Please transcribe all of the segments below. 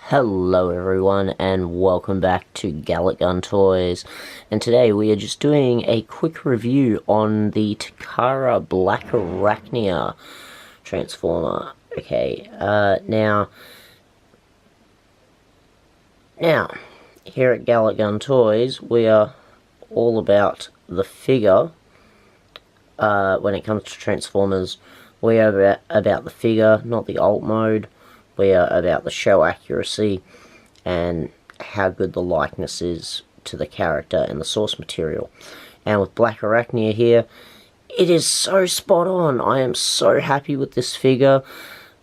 Hello everyone and welcome back to Gallic Gun Toys, and today we are just doing a quick review on the Takara Blackarachnia Transformer. Okay, now here at Gallic Gun Toys we are all about the figure. When it comes to Transformers, we are about the figure, not the alt mode. We are about the show accuracy and how good the likeness is to the character and the source material. And with Blackarachnia here, it is so spot on. I am so happy with this figure.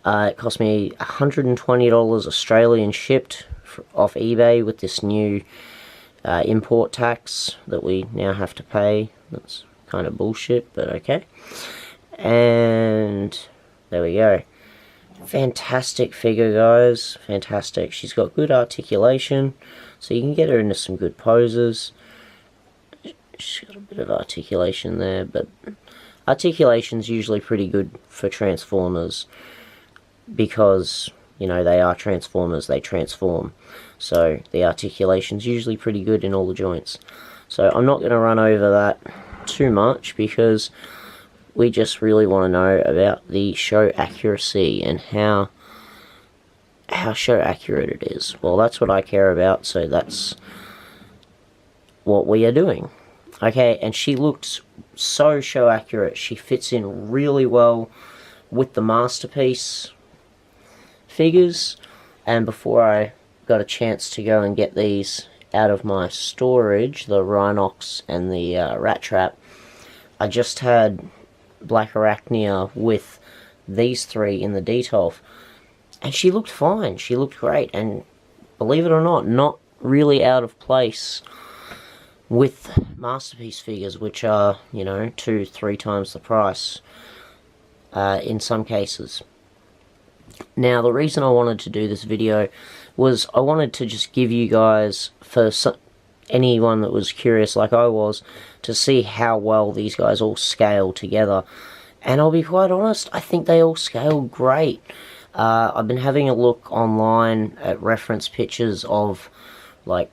It cost me $120 Australian shipped off eBay with this new import tax that we now have to pay. That's kind of bullshit, but okay. And there we go. Fantastic figure, guys. Fantastic. She's got good articulation, so you can get her into some good poses. She's got a bit of articulation there, but articulation's usually pretty good for Transformers because, you know, they are Transformers, they transform. So the articulation's usually pretty good in all the joints. So I'm not going to run over that too much because we just really want to know about the show accuracy and how show accurate it is. Well, that's what I care about, so that's what we are doing. Okay, and she looks so show accurate. She fits in really well with the Masterpiece figures. And before I got a chance to go and get these out of my storage, the Rhinox and the Rat Trap, I just had Blackarachnia with these three in the Detolf, and she looked fine. She looked great, and believe it or not really out of place with Masterpiece figures, which are, you know, 2-3 times the price in some cases. Now, the reason I wanted to do this video was I wanted to just give you guys, for anyone that was curious like I was, to see how well these guys all scale together. And I'll be quite honest, I think they all scale great. I've been having a look online at reference pictures of, like,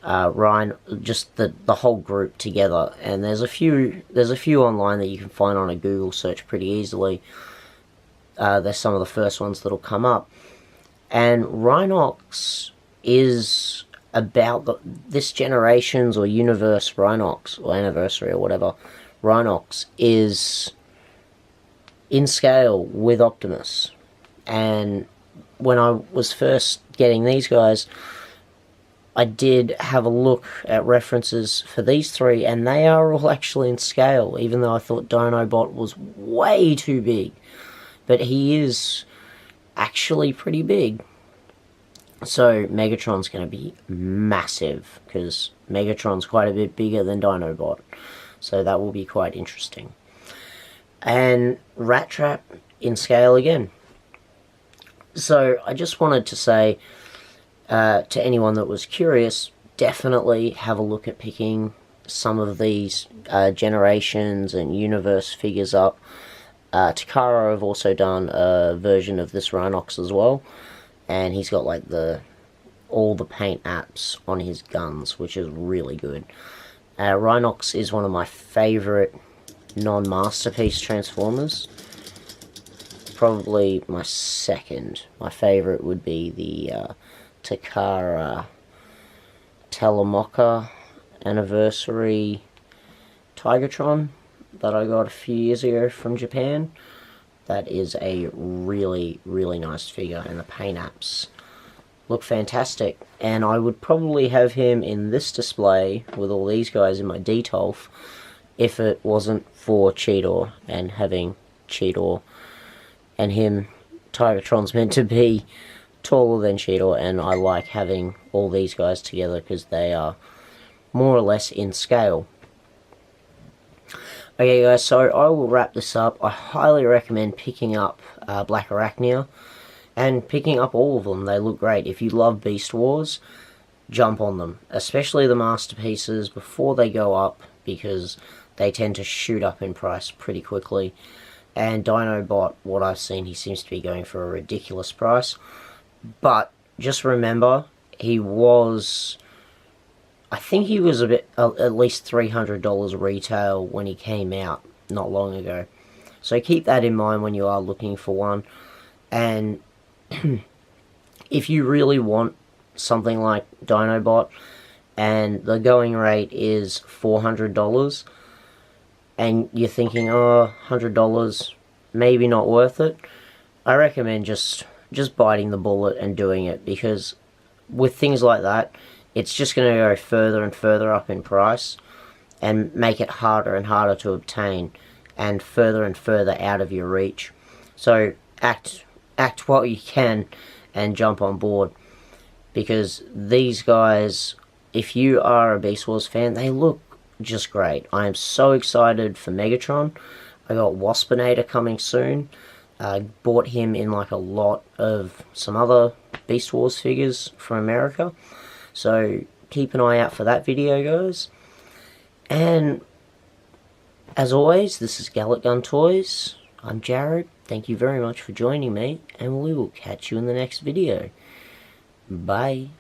Ryan, just the whole group together, and there's a few online that you can find on a Google search pretty easily. They're some of the first ones that'll come up, and Rhinox is about this generation's or universe Rhinox, or anniversary or whatever. Rhinox is in scale with Optimus, and when I was first getting these guys, I did have a look at references for these three, and they are all actually in scale, even though I thought Dinobot was way too big. But he is actually pretty big. So Megatron's going to be massive, because Megatron's quite a bit bigger than Dinobot. So that will be quite interesting. And Rat Trap in scale again. So I just wanted to say to anyone that was curious, definitely have a look at picking some of these generations and universe figures up. Takara have also done a version of this Rhinox as well, and he's got like all the paint apps on his guns, which is really good. Rhinox is one of my favourite non-Masterpiece Transformers. Probably my second. My favourite would be the Takara Telemoka Anniversary Tigertron that I got a few years ago from Japan. That is a really, really nice figure, and the paint apps look fantastic. And I would probably have him in this display with all these guys in my Detolf if it wasn't for Cheetor, and having Cheetor and him. Tigertron's meant to be taller than Cheetor, and I like having all these guys together because they are more or less in scale. Okay guys, so I will wrap this up. I highly recommend picking up Blackarachnia, and picking up all of them. They look great. If you love Beast Wars, jump on them, especially the Masterpieces before they go up, because they tend to shoot up in price pretty quickly. And Dinobot, what I've seen, he seems to be going for a ridiculous price. But just remember, he was, I think he was at least $300 retail when he came out not long ago. So keep that in mind when you are looking for one. And if you really want something like Dinobot and the going rate is $400 and you're thinking, oh, $100 maybe not worth it, I recommend just biting the bullet and doing it, because with things like that, it's just going to go further and further up in price and make it harder and harder to obtain and further out of your reach. So act while you can and jump on board, because these guys, if you are a Beast Wars fan, they look just great. I am so excited for Megatron. I got Waspinator coming soon. I bought him in like a lot of some other Beast Wars figures from America. So keep an eye out for that video, guys. And as always, this is Gallet Gun Toys. I'm Jared. Thank you very much for joining me, and we will catch you in the next video. Bye.